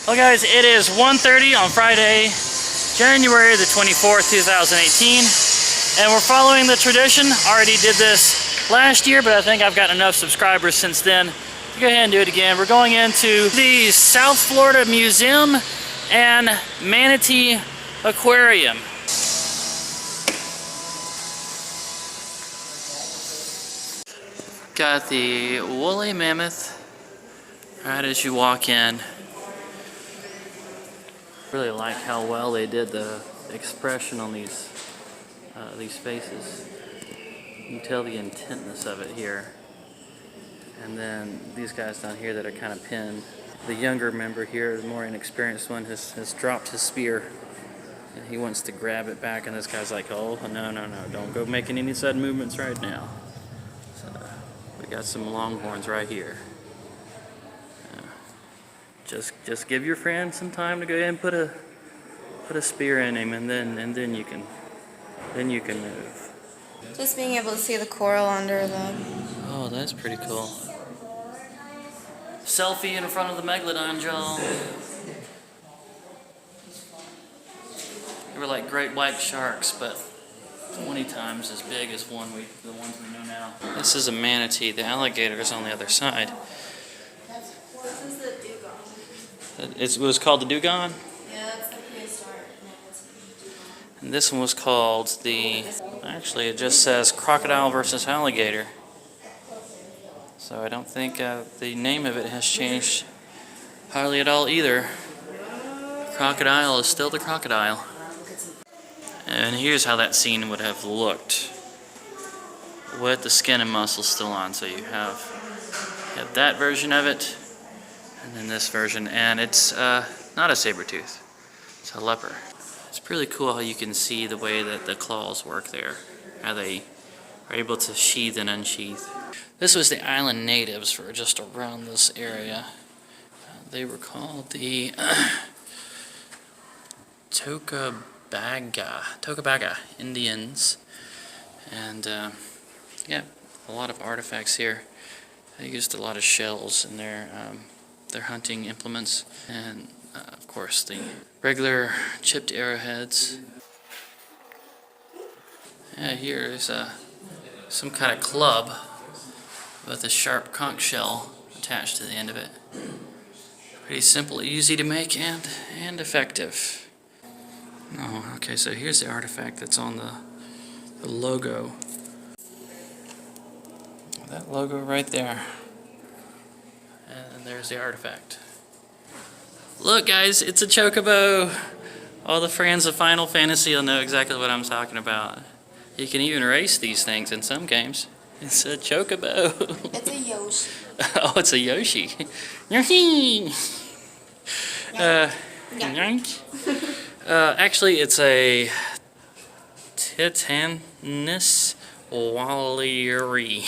Well guys, it is 1:30 on Friday, January the 24th, 2018, and we're following the tradition. Already did this last year, but I think I've gotten enough subscribers since then to go ahead and do it again. We're going into the South Florida Museum and Manatee Aquarium. Got the woolly mammoth right as you walk in. Really like how well they did the expression on these faces. You can tell the intentness of it here. And then these guys down here that are kind of pinned. The younger member here, the more inexperienced one, has dropped his spear. And he wants to grab it back, and this guy's like, oh, no, don't go making any sudden movements right now. So we got some longhorns right here. Just give your friend some time to go ahead and put a spear in him, and then you can move. Just being able to see the coral under them. Oh, that's pretty cool. Selfie in front of the megalodon, Joel. They were like great white sharks, but 20 times as big as the ones we know now. This is a manatee. The alligator is on the other side. This is the dugong. It was called the dugong? Yeah, that's the prehistoric manatee. And this one was called the... Actually, it just says crocodile versus alligator. So I don't think the name of it has changed hardly at all either. Crocodile is still the crocodile. And here's how that scene would have looked with the skin and muscles still on. So you have that version of it, and then this version, and it's not a saber-tooth, it's a leopard. It's really cool how you can see the way that the claws work there, how they are able to sheathe and unsheathe. This was the island natives for just around this area. They were called the Tocobaga Indians, and yeah, a lot of artifacts here. They used a lot of shells in their hunting implements, and of course the regular chipped arrowheads. Yeah, here is some kind of club with a sharp conch shell attached to the end of it. Pretty simple, easy to make, and effective. Oh, okay, so here's the artifact that's on the logo. That logo right there. And there's the artifact. Look guys, it's a chocobo! All the fans of Final Fantasy will know exactly what I'm talking about. You can even race these things in some games. It's a chocobo. It's a Yoshi. Oh, it's a Yoshi. Yoshi! Actually, it's a Titanus wallieri.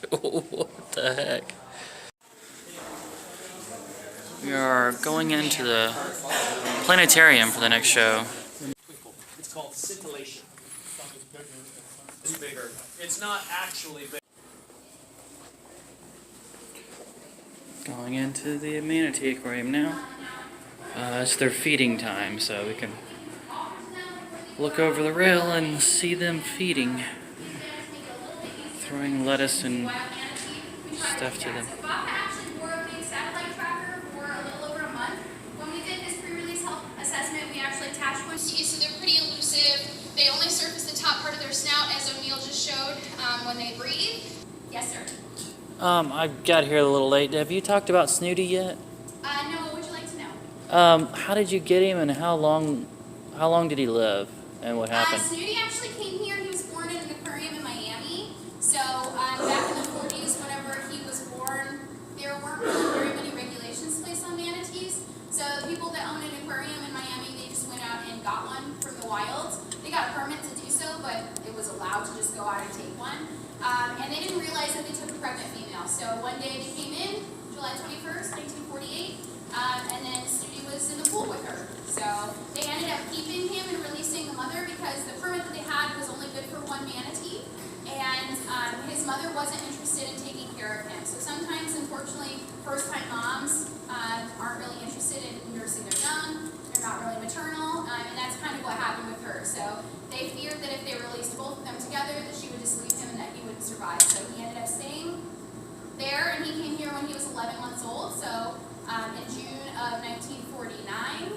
What the heck? We are going into the planetarium for the next show. It's called scintillation. It's bigger. It's not actually big. Going into the Manatee Aquarium now. It's their feeding time, so we can look over the rail and see them feeding. Throwing lettuce and stuff to them. So they're pretty elusive. They only surface the top part of their snout, as O'Neill just showed, when they breathe. Yes, sir. I got here a little late. Have you talked about Soonty yet? No, what would you like to know? How did you get him, and how long did he live, and what happened? Soonty actually came here. He was born in an aquarium in Miami. So back in the 40s, whenever he was born, there weren't really very many regulations placed on manatees. So the people that owned an aquarium in Miami, they just went out and got one from the wild. They got a permit to do so, but it was allowed to just go out and take one. And they didn't realize that they took a pregnant female. So one day they came in, July 21st, 1948, and then Soonty was in the pool with her. So they ended up keeping him and releasing the mother because the permit that they had was only good for one manatee, and his mother wasn't interested in taking care of him. So sometimes, unfortunately, first-time moms aren't really interested in survive. So he ended up staying there, and he came here when he was 11 months old, so in June of 1949,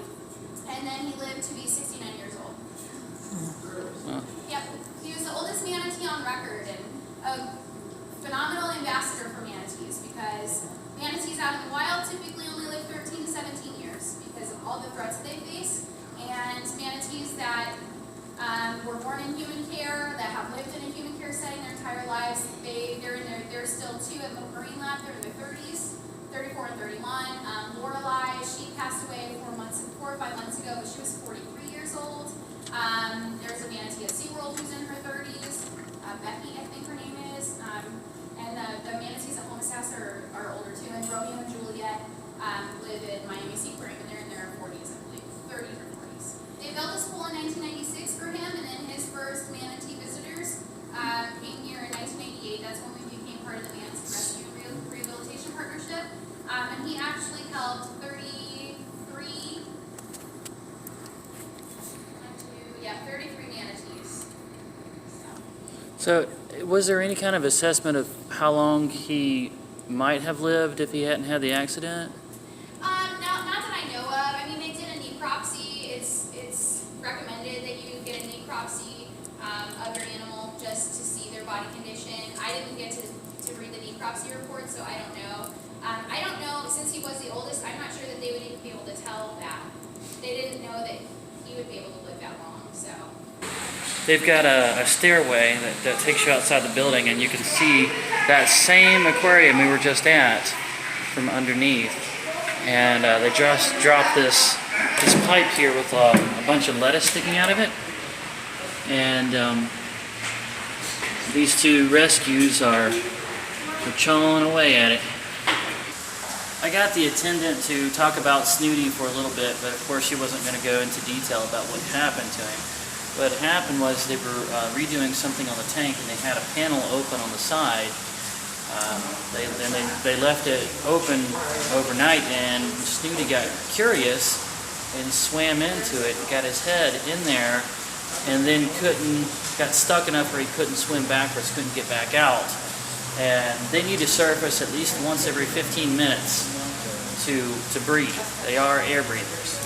and then he lived to be 69 years old. Yep, he was the oldest manatee on record, and a phenomenal ambassador for manatees, because manatees out in the wild typically only live 13 to 17 years because of all the threats that they face, and manatees that were born in human care, that have lived in a human care setting their entire lives, they're still two at the Marine Lab. They're in their 30s, 34 and 31. Lorelei, she passed away 4 or 5 months ago, but she was 43 years old. There's a manatee at SeaWorld who's in her 30s. Becky, I think her name is. And the manatees at Homosass are older too. And Romeo and Juliet live in Miami Aquarium, and they're in their 40s, I believe, 30s or 40s. They built this pool in 1996 for him, and then his first manatee visitors came here in 1988. That's when we became part of the Manatee Rescue Rehabilitation Partnership. And he actually helped 33 manatees. So, was there any kind of assessment of how long he might have lived if he hadn't had the accident? Not that I know of. I mean, they did a necropsy. It's recommended that you get a necropsy of your animal just to see their body condition. I didn't get to read the necropsy report, so I don't know. I don't know, since he was the oldest, I'm not sure that they would even be able to tell that. They didn't know that he would be able to live that long, so. They've got a stairway that takes you outside the building, and you can see that same aquarium we were just at from underneath. And they just dropped this pipe here with a bunch of lettuce sticking out of it. And these two rescues are chawing away at it. I got the attendant to talk about Soonty for a little bit, but of course she wasn't going to go into detail about what happened to him. What happened was they were redoing something on the tank, and they had a panel open on the side. They left it open overnight, and Soonty got curious and swam into it, got his head in there, and then got stuck enough where he couldn't swim backwards, couldn't get back out. And they need to surface at least once every 15 minutes to breathe. They are air breathers.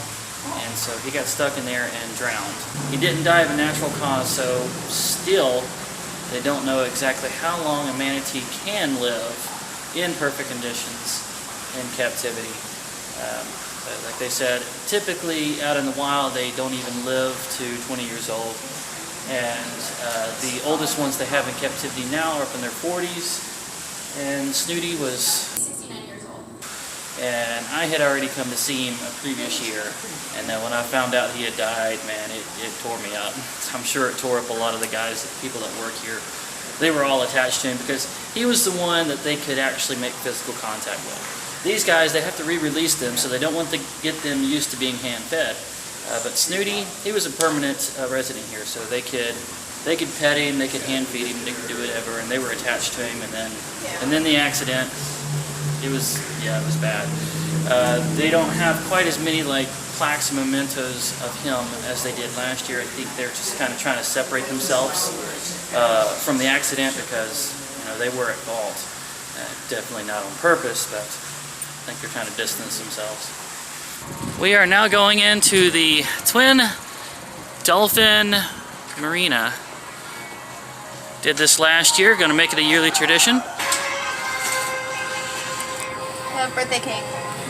And so he got stuck in there and drowned. He didn't die of a natural cause, so still they don't know exactly how long a manatee can live in perfect conditions in captivity. But like they said, typically out in the wild they don't even live to 20 years old. And the oldest ones they have in captivity now are up in their 40s. And Soonty was 69 years old. And I had already come to see him a previous year. And then when I found out he had died, man, it tore me up. I'm sure it tore up a lot of the guys, the people that work here. They were all attached to him because he was the one that they could actually make physical contact with. These guys, they have to re-release them, so they don't want to get them used to being hand-fed. But Soonty, he was a permanent resident here, so they could pet him, they could hand feed him, they could do whatever, and they were attached to him. And then the accident, it was bad. They don't have quite as many plaques and mementos of him as they did last year. I think they're just kind of trying to separate themselves from the accident because they were at fault. Definitely not on purpose, but I think they're trying to distance themselves. We are now going into the Twin Dolphin Marina. Did this last year, going to make it a yearly tradition. They have birthday cake.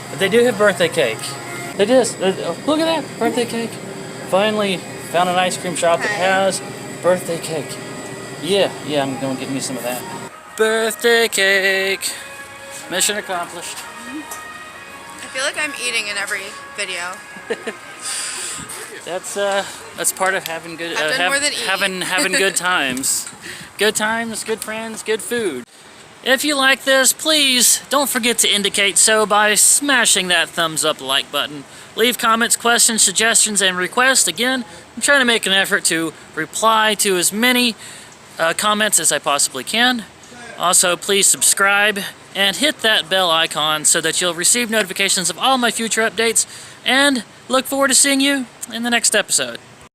But they do have birthday cake. They just, look at that, birthday cake. Finally found an ice cream shop that has birthday cake. Yeah, I'm going to get me some of that. Birthday cake. Mission accomplished. I feel like I'm eating in every video. That's part of having good I've done more than eat. having good times. Good times, good friends, good food. If you like this, please don't forget to indicate so by smashing that thumbs up like button. Leave comments, questions, suggestions, and requests. Again, I'm trying to make an effort to reply to as many comments as I possibly can. Also, please subscribe and hit that bell icon so that you'll receive notifications of all my future updates, and look forward to seeing you in the next episode.